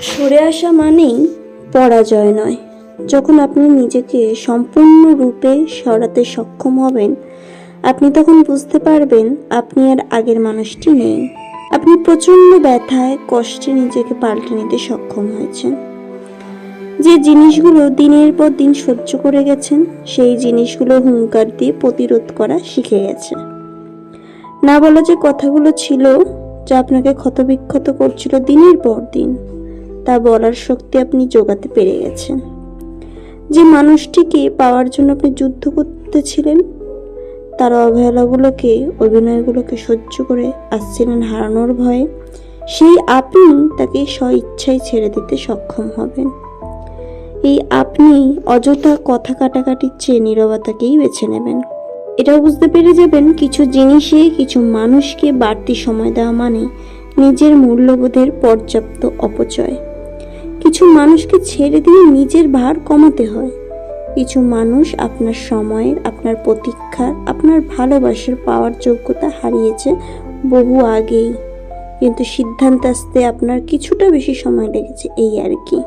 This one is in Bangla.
সরে আসা মানেই পরাজয় নয়। যখন আপনি নিজেকে সম্পূর্ণরূপে সরাতে সক্ষম হবেন, আপনি তখন বুঝতে পারবেন আপনি আর আগের মানুষটি নেই। আপনি প্রচণ্ড ব্যথায় কষ্টে নিজেকে পাল্টে নিতে সক্ষম হয়েছেন। যে জিনিসগুলো দিনের পর দিন সহ্য করে গেছেন, সেই জিনিসগুলো হুঙ্কার দিয়ে প্রতিরোধ করা শিখে গেছে। না বলা যে কথাগুলো ছিল, যা আপনাকে ক্ষতবিক্ষত করছিল দিনের পর দিন, তা বলার শক্তি আপনি জোগাতে পেরে গেছেন। যে মানুষটিকে পাওয়ার জন্য আপনি যুদ্ধ করতেছিলেন, তার অবহেলাগুলোকে, অভিনয়গুলোকে সহ্য করে আসছিলেন হারানোর ভয়ে, সেই আপনি তাকে স্বইচ্ছায় ছেড়ে দিতে সক্ষম হবেন। এই আপনি অযথা কথা কাটাকাটির চেয়ে নীরবতাকেই বেছে নেবেন। এটাও বুঝতে পেরে যাবেন, কিছু জিনিসে, কিছু মানুষকে বাড়তি সময় দেওয়া মানে নিজের মূল্যবোধের পর্যাপ্ত অপচয়। কিছু মানুষকে ছেড়ে দিয়ে নিজের ভার কমাতে হয়। কিছু মানুষ আপনার সময়ের, আপনার প্রতীক্ষার, আপনার ভালোবাসার পাওয়ার যোগ্যতা হারিয়েছে বহু আগেই, কিন্তু সিদ্ধান্ত আসতে আপনার কিছুটা বেশি সময় লেগেছে, এই আর কি।